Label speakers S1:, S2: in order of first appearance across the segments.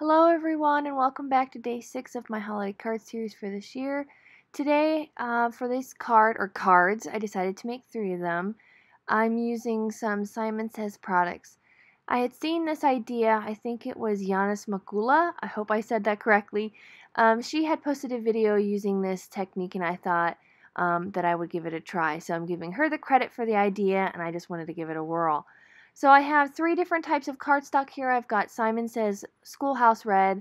S1: Hello everyone and welcome back to day 6 of my holiday card series for this year. Today, for this cards, I decided to make 3 of them. I'm using some Simon Says products. I had seen this idea, I think it was Yanis Makula, I hope I said that correctly. She had posted a video using this technique and I thought that I would give it a try. So I'm giving her the credit for the idea and I just wanted to give it a whirl. So I have 3 different types of cardstock here. I've got Simon Says Schoolhouse Red,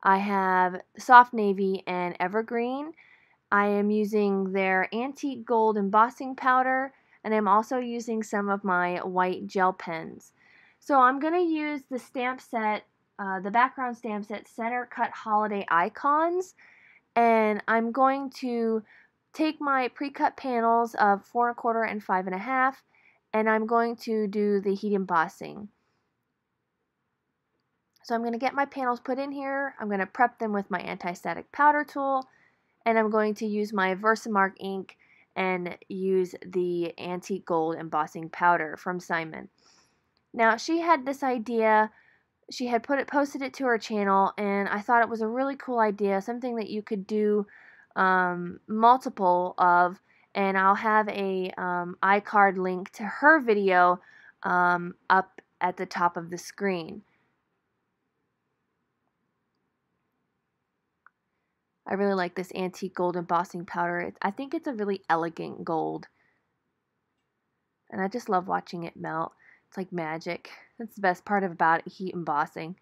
S1: I have Soft Navy, and Evergreen. I am using their antique gold embossing powder, and I'm also using some of my white gel pens. So I'm going to use the stamp set, the background stamp set Center Cut Holiday Icons, and I'm going to take my pre-cut panels of 4 1/4 and 5 1/2, and I'm going to do the heat embossing. So I'm going to get my panels put in here, I'm going to prep them with my anti-static powder tool, and I'm going to use my Versamark ink and use the antique gold embossing powder from Simon. Now she had this idea, she had posted it to her channel, and I thought it was a really cool idea, something that you could do multiple of, and I'll have a iCard link to her video up at the top of the screen. I really like this antique gold embossing powder. I think it's a really elegant gold. And I just love watching it melt. It's like magic. That's the best part about heat embossing.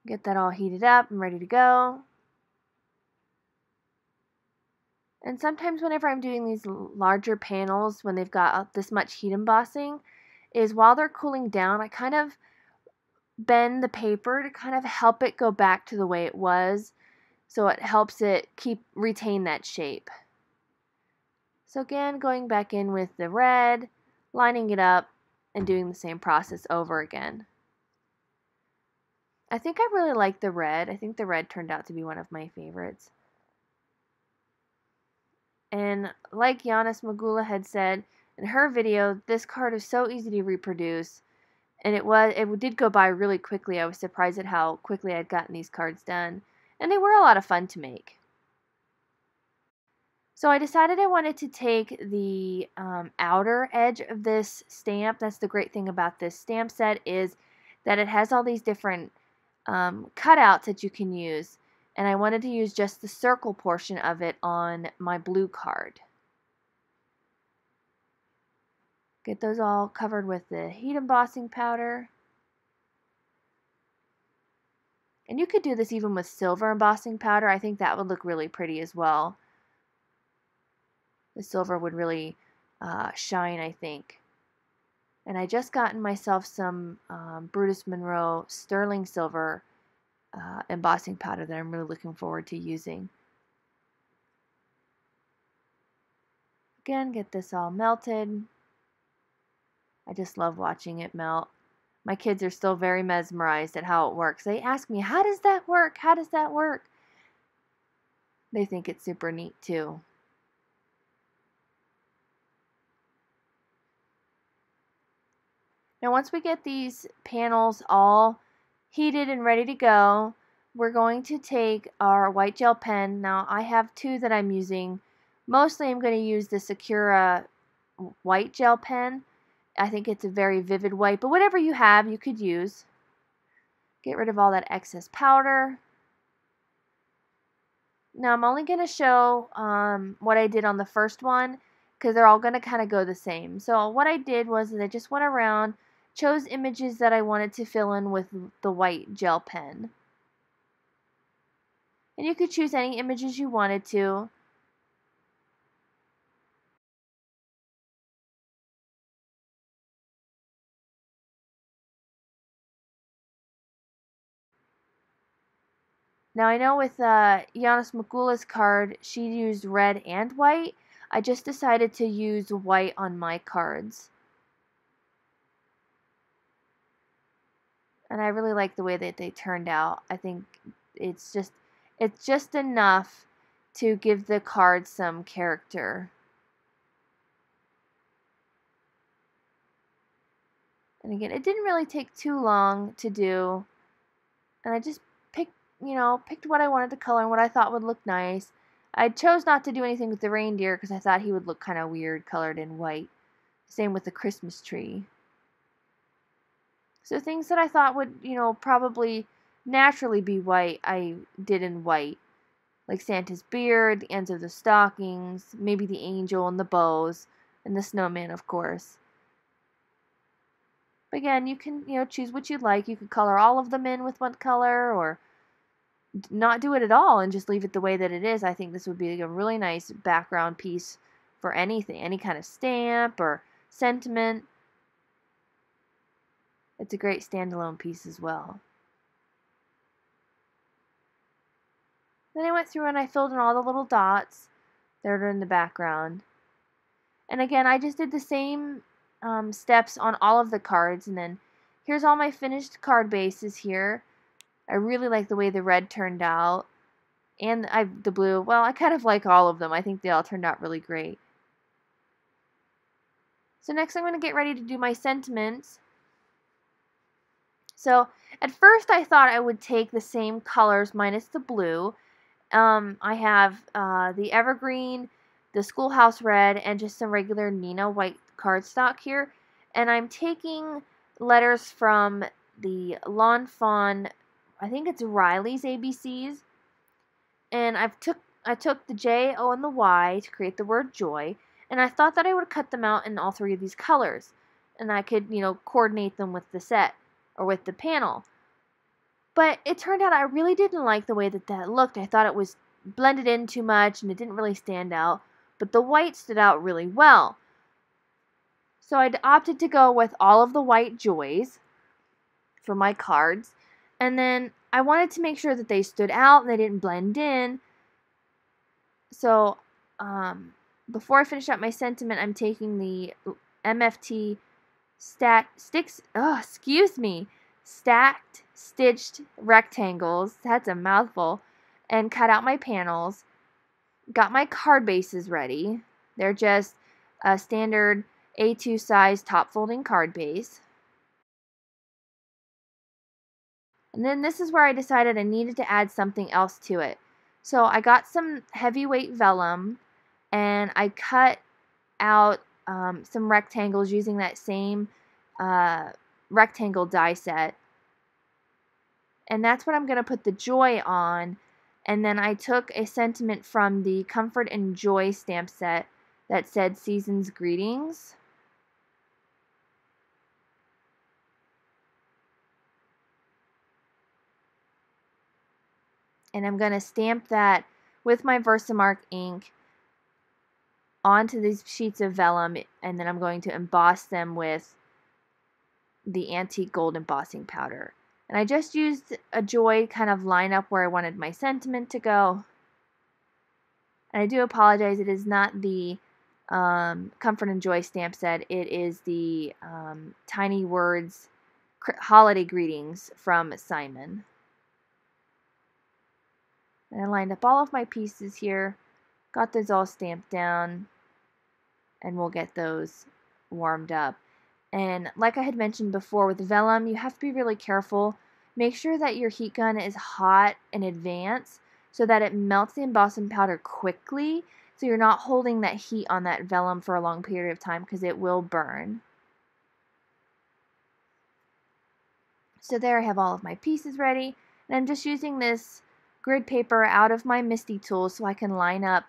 S1: Get that all heated up and ready to go. And sometimes whenever I'm doing these larger panels, when they've got this much heat embossing, is while they're cooling down, I kind of bend the paper to kind of help it go back to the way it was. So it helps it retain that shape. So again, going back in with the red, lining it up, and doing the same process over again. I think I really like the red. I think the red turned out to be one of my favorites. And like Yanis Magula had said in her video, this card is so easy to reproduce. And it did go by really quickly. I was surprised at how quickly I'd gotten these cards done. And they were a lot of fun to make. So I decided I wanted to take the outer edge of this stamp. That's the great thing about this stamp set, is that it has all these different cutouts that you can use. And I wanted to use just the circle portion of it on my blue card. Get those all covered with the heat embossing powder. And you could do this even with silver embossing powder. I think that would look really pretty as well. The silver would really shine, I think. And I just gotten myself some Brutus Monroe sterling silver embossing powder that I'm really looking forward to using. Again, get this all melted. I just love watching it melt. My kids are still very mesmerized at how it works. They ask me, how does that work? How does that work? They think it's super neat too. Now once we get these panels all heated and ready to go, we're going to take our white gel pen. Now I have 2 that I'm using. Mostly I'm going to use the Sakura white gel pen. I think it's a very vivid white, but whatever you have you could use. Get rid of all that excess powder. Now I'm only going to show what I did on the first one because they're all going to kind of go the same. So what I did was I just went around, chose images that I wanted to fill in with the white gel pen. And you could choose any images you wanted to. Now I know with Yanis Makula's card, she used red and white. I just decided to use white on my cards. And I really like the way that they turned out. I think it's just enough to give the card some character. And again, it didn't really take too long to do. And I just picked, picked what I wanted to color and what I thought would look nice. I chose not to do anything with the reindeer because I thought he would look kind of weird colored in white. Same with the Christmas tree. So things that I thought would, probably naturally be white, I did in white. Like Santa's beard, the ends of the stockings, maybe the angel and the bows, and the snowman, of course. But again, you can, choose what you like. You could color all of them in with one color, or not do it at all and just leave it the way that it is. I think this would be a really nice background piece for anything, any kind of stamp or sentiment. It's a great standalone piece as well. Then I went through and I filled in all the little dots that are in the background. And again, I just did the same steps on all of the cards. And then here's all my finished card bases here. I really like the way the red turned out. And the blue. Well, I kind of like all of them. I think they all turned out really great. So next I'm going to get ready to do my sentiments. So at first I thought I would take the same colors minus the blue. I have the evergreen, the schoolhouse red, and just some regular Nina white cardstock here. And I'm taking letters from the Lawn Fawn, I think it's Riley's ABCs. And I took the J, O, and the Y to create the word joy. And I thought that I would cut them out in all three of these colors. And I could, coordinate them with the set or with the panel. But it turned out I really didn't like the way that looked. I thought it was blended in too much and it didn't really stand out. But the white stood out really well. So I opted to go with all of the white joys for my cards. And then I wanted to make sure that they stood out and they didn't blend in. So before I finish up my sentiment, I'm taking the MFT stacked stitched rectangles, that's a mouthful, and cut out my panels. Got my card bases ready. They're just a standard A2 size top folding card base. And then this is where I decided I needed to add something else to it. So I got some heavyweight vellum and I cut out some rectangles using that same rectangle die set. And that's what I'm going to put the joy on. And then I took a sentiment from the Comfort and Joy stamp set that said Season's Greetings. And I'm going to stamp that with my Versamark ink onto these sheets of vellum, and then I'm going to emboss them with the antique gold embossing powder. And I just used a joy kind of line up where I wanted my sentiment to go. And I do apologize, it is not the Comfort and Joy stamp set. It is the Tiny Words Holiday Greetings from Simon. And I lined up all of my pieces here, got those all stamped down, and we'll get those warmed up. And like I had mentioned before, with vellum, you have to be really careful. Make sure that your heat gun is hot in advance so that it melts the embossing powder quickly, so you're not holding that heat on that vellum for a long period of time because it will burn. So there I have all of my pieces ready, and I'm just using this grid paper out of my MISTI tool so I can line up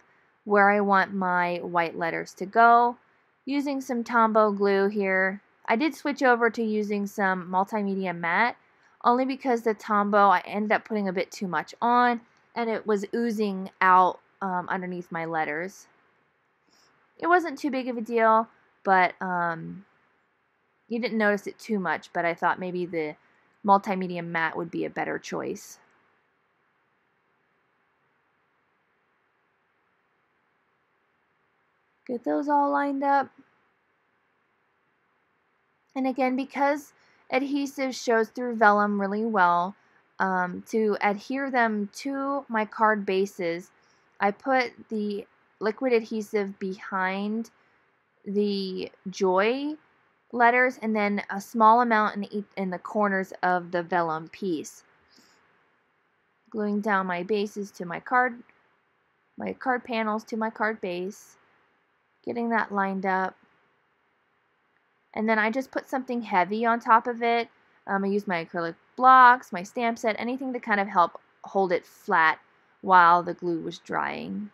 S1: where I want my white letters to go. Using some Tombow glue here. I did switch over to using some multimedia matte only because the Tombow, I ended up putting a bit too much on and it was oozing out underneath my letters. It wasn't too big of a deal, but you didn't notice it too much, but I thought maybe the multimedia matte would be a better choice. Get those all lined up. And again, because adhesive shows through vellum really well, to adhere them to my card bases, I put the liquid adhesive behind the joy letters and then a small amount in the corners of the vellum piece. Gluing down my bases to my card panels to my card base, getting that lined up. And then I just put something heavy on top of it. I used my acrylic blocks, my stamp set, anything to kind of help hold it flat while the glue was drying,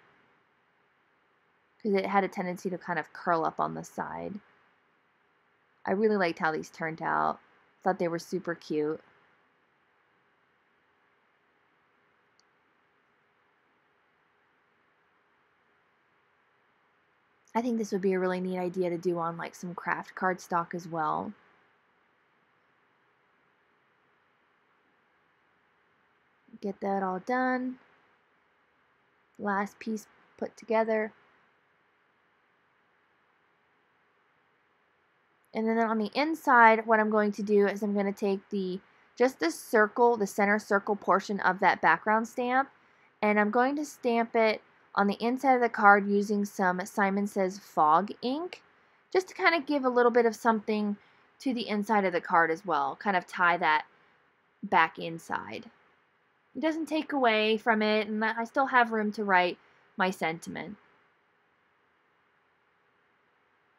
S1: because it had a tendency to kind of curl up on the side. I really liked how these turned out. Thought they were super cute. I think this would be a really neat idea to do on like some craft cardstock as well. Get that all done. Last piece put together. And then on the inside, what I'm going to do is I'm going to take just the circle, the center circle portion of that background stamp, and I'm going to stamp it on the inside of the card using some Simon Says Fog ink, just to kind of give a little bit of something to the inside of the card as well, kind of tie that back inside. It doesn't take away from it, and I still have room to write my sentiment.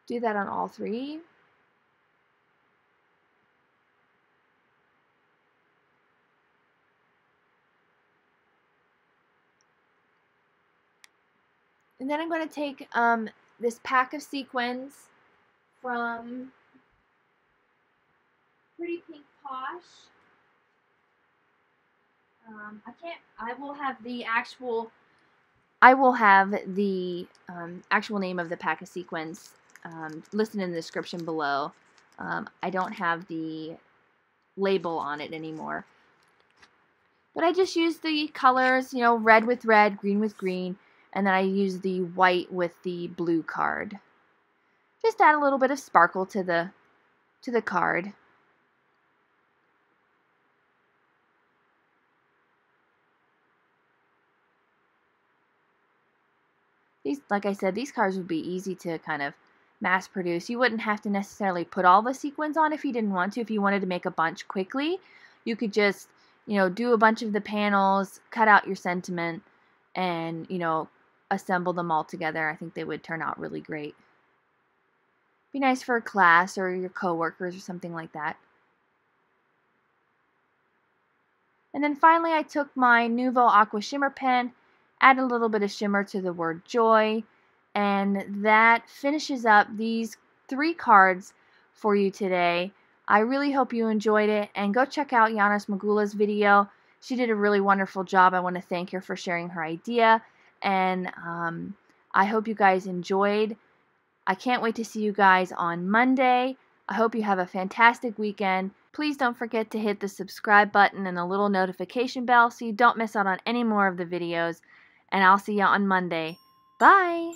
S1: Do that on all three. And then I'm going to take this pack of sequins from Pretty Pink Posh. I will have the actual actual name of the pack of sequins listed in the description below. I don't have the label on it anymore. But I just use the colors, you know, red with red, green with green, and then I use the white with the blue card. Just add a little bit of sparkle to the card. Like I said, these cards would be easy to kind of mass produce. You wouldn't have to necessarily put all the sequins on if you didn't want to. If you wanted to make a bunch quickly, you could just, you know, do a bunch of the panels, cut out your sentiment, and, you know, assemble them all together. I think they would turn out really great. Be nice for a class or your coworkers or something like that. And then finally I took my Nuvo Aqua Shimmer pen, add a little bit of shimmer to the word joy, and that finishes up these 3 cards for you today. I really hope you enjoyed it, and go check out Yana Smagula's video. She did a really wonderful job. I want to thank her for sharing her idea, and I hope you guys enjoyed. I can't wait to see you guys on Monday. I hope you have a fantastic weekend. Please don't forget to hit the subscribe button and the little notification bell so you don't miss out on any more of the videos. And I'll see you on Monday. Bye!